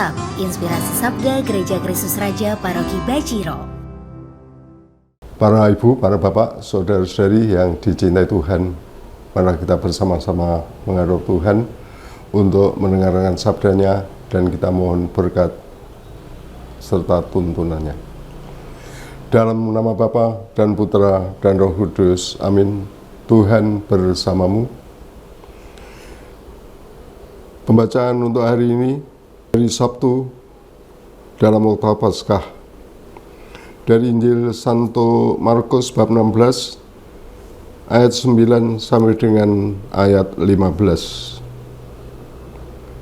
WhatsApp Inspirasi Sabda Gereja Kristus Raja Paroki Bajiro. Para ibu, para bapak, saudara-saudari yang dicintai Tuhan, mari kita bersama-sama menghadap Tuhan untuk mendengarkan sabdanya dan kita mohon berkat serta tuntunannya. Dalam nama Bapa dan Putra dan Roh Kudus, amin. Tuhan bersamamu. Pembacaan untuk hari ini dari Sabtu dalam Oktav Paskah dari Injil Santo Markus bab 16 ayat 9 sampai dengan ayat 15.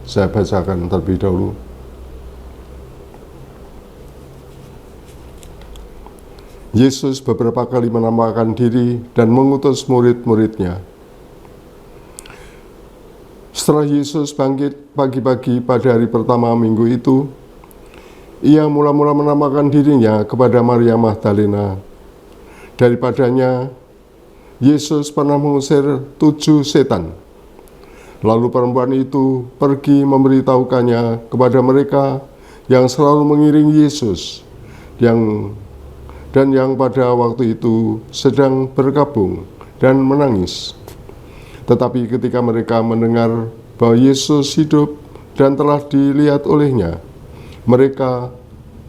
Saya bacakan terlebih dahulu. Yesus beberapa kali menampakkan diri dan mengutus murid-muridnya. Setelah Yesus bangkit pagi-pagi pada hari pertama minggu itu, ia mula-mula menampakkan dirinya kepada Maria Magdalena. Daripadanya, Yesus pernah mengusir 7 setan. Lalu perempuan itu pergi memberitahukannya kepada mereka yang selalu mengiringi Yesus, yang pada waktu itu sedang berkabung dan menangis. Tetapi ketika mereka mendengar bahwa Yesus hidup dan telah dilihat olehnya, mereka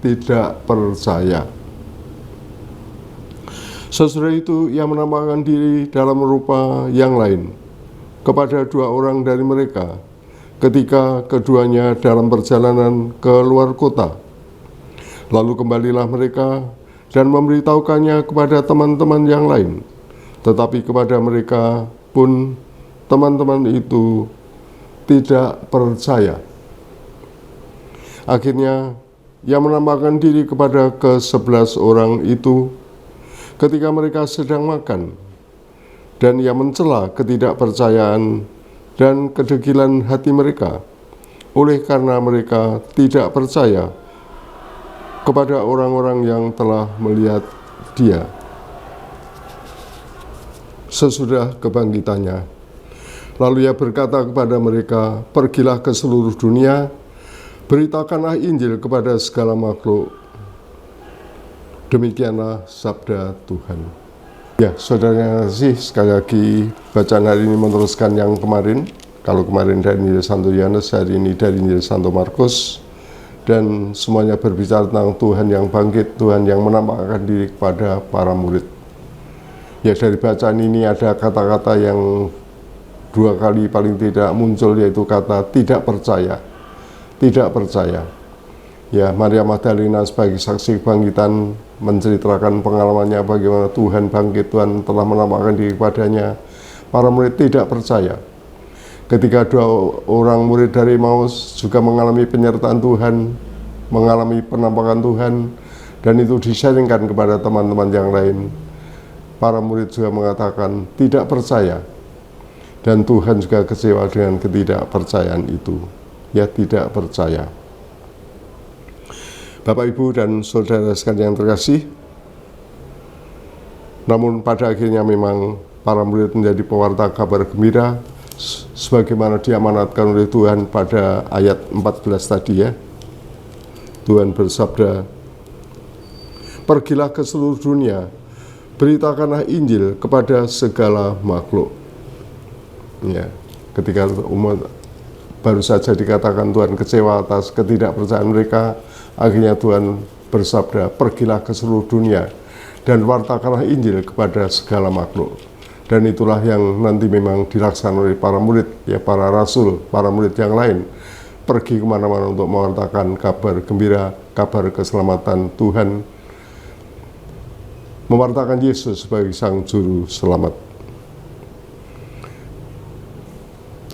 tidak percaya. Sesudah itu ia menampakkan diri dalam rupa yang lain kepada 2 orang dari mereka ketika keduanya dalam perjalanan ke luar kota. Lalu kembalilah mereka dan memberitahukannya kepada teman-teman yang lain. Tetapi kepada mereka pun teman-teman itu tidak percaya. Akhirnya ia menampakkan diri kepada ke-11 orang itu ketika mereka sedang makan, dan ia mencela ketidakpercayaan dan kedegilan hati mereka, oleh karena mereka tidak percaya kepada orang-orang yang telah melihat dia. Sesudah kebangkitannya, lalu ia berkata kepada mereka, "Pergilah ke seluruh dunia, beritakanlah Injil kepada segala makhluk." Demikianlah sabda Tuhan. Ya, saudara yang kasih, sekali lagi bacaan hari ini meneruskan yang kemarin. Kalau kemarin dari Injil Santo Yohanes, hari ini dari Injil Santo Markus. Dan semuanya berbicara tentang Tuhan yang bangkit, Tuhan yang menampakkan diri kepada para murid. Ya, dari bacaan ini ada kata-kata yang 2 kali paling tidak muncul, yaitu kata tidak percaya. Tidak percaya. Ya, Maria Magdalena sebagai saksi kebangkitan menceritakan pengalamannya bagaimana Tuhan bangkit, Tuhan telah menampakkan diri kepadanya. Para murid tidak percaya. Ketika 2 orang murid dari Emmaus juga mengalami penyertaan Tuhan, mengalami penampakan Tuhan, dan itu di-sharingkan kepada teman-teman yang lain, para murid juga mengatakan tidak percaya. Dan Tuhan juga kecewa dengan ketidakpercayaan itu. Ya, tidak percaya. Bapak, Ibu, dan saudara sekalian yang terkasih, namun pada akhirnya memang para murid menjadi pewarta kabar gembira, sebagaimana diamanatkan oleh Tuhan pada ayat 14 tadi ya. Tuhan bersabda, "Pergilah ke seluruh dunia, beritakanlah Injil kepada segala makhluk." Ya, ketika umat baru saja dikatakan Tuhan kecewa atas ketidakpercayaan mereka, akhirnya Tuhan bersabda, "Pergilah ke seluruh dunia dan wartakanlah Injil kepada segala makhluk." Dan itulah yang nanti memang dilaksanakan oleh para murid, ya, para rasul, para murid yang lain, pergi kemana-mana untuk mewartakan kabar gembira, kabar keselamatan Tuhan, mewartakan Yesus sebagai Sang Juru Selamat.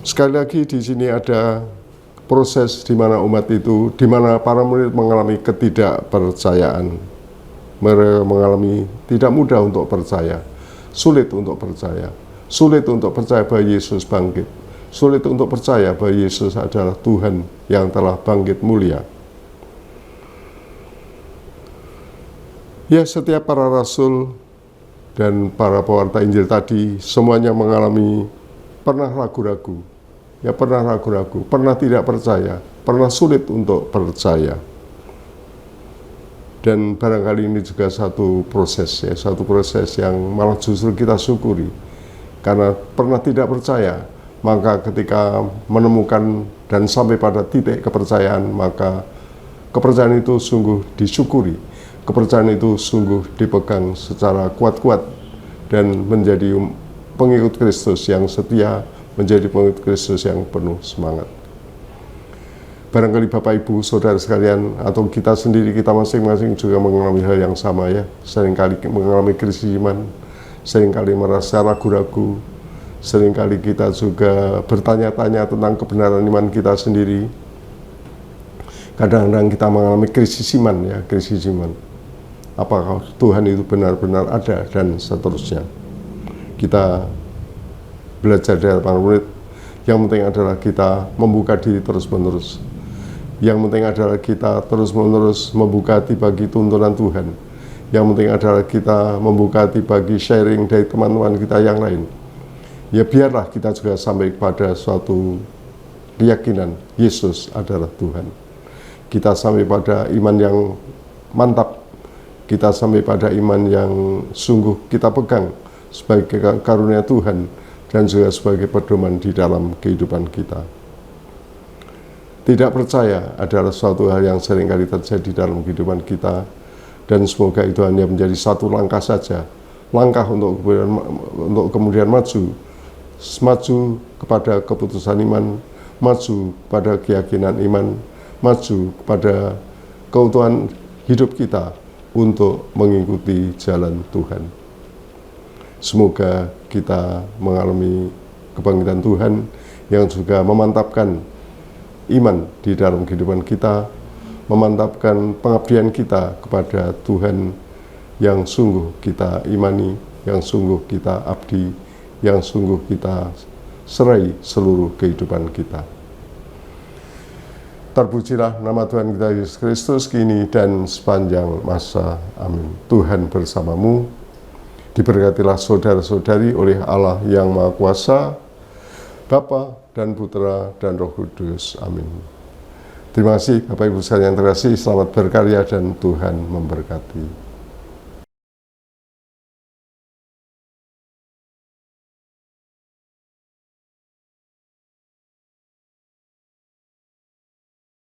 Sekali lagi di sini ada proses di mana umat itu, di mana para murid mengalami ketidakpercayaan. Mereka mengalami tidak mudah untuk percaya, sulit untuk percaya, sulit untuk percaya bahwa Yesus bangkit, sulit untuk percaya bahwa Yesus adalah Tuhan yang telah bangkit mulia. Ya, setiap para rasul dan para pewarta Injil tadi semuanya mengalami pernah ragu-ragu, ya pernah ragu-ragu, pernah tidak percaya, pernah sulit untuk percaya. Dan barangkali ini juga satu proses yang malah justru kita syukuri. Karena pernah tidak percaya, maka ketika menemukan dan sampai pada titik kepercayaan, maka kepercayaan itu sungguh disyukuri. Kepercayaan itu sungguh dipegang secara kuat-kuat dan menjadi pengikut Kristus yang setia, menjadi pengikut Kristus yang penuh semangat. Barangkali Bapak Ibu, Saudara sekalian, atau kita sendiri, kita masing-masing juga mengalami hal yang sama ya. Seringkali mengalami krisis iman, seringkali merasa ragu-ragu, seringkali kita juga bertanya-tanya tentang kebenaran iman kita sendiri. Kadang-kadang kita mengalami krisis iman ya, krisis iman. Apakah Tuhan itu benar-benar ada dan seterusnya. Kita belajar dari para murid, yang penting adalah kita membuka diri terus-menerus. Yang penting adalah kita terus-menerus membuka hati bagi tuntunan Tuhan. Yang penting adalah kita membuka hati bagi sharing dari teman-teman kita yang lain. Ya biarlah kita juga sampai pada suatu keyakinan Yesus adalah Tuhan. Kita sampai pada iman yang mantap. Kita sampai pada iman yang sungguh kita pegang sebagai karunia Tuhan dan juga sebagai pedoman di dalam kehidupan kita. Tidak percaya adalah suatu hal yang seringkali terjadi dalam kehidupan kita, dan semoga itu hanya menjadi satu langkah saja, langkah untuk kemudian maju kepada keputusan iman, maju pada keyakinan iman, maju kepada keutuhan hidup kita untuk mengikuti jalan Tuhan. Semoga kita mengalami kebangkitan Tuhan yang juga memantapkan iman di dalam kehidupan kita, memantapkan pengabdian kita kepada Tuhan yang sungguh kita imani, yang sungguh kita abdi, yang sungguh kita serai seluruh kehidupan kita. Terpujilah nama Tuhan kita Yesus Kristus kini dan sepanjang masa. Amin. Tuhan bersamamu. Diberkatilah saudara-saudari oleh Allah yang Maha Kuasa, Bapa dan Putra dan Roh Kudus. Amin. Terima kasih Bapak Ibu sekalian yang terkasih, selamat berkarya dan Tuhan memberkati.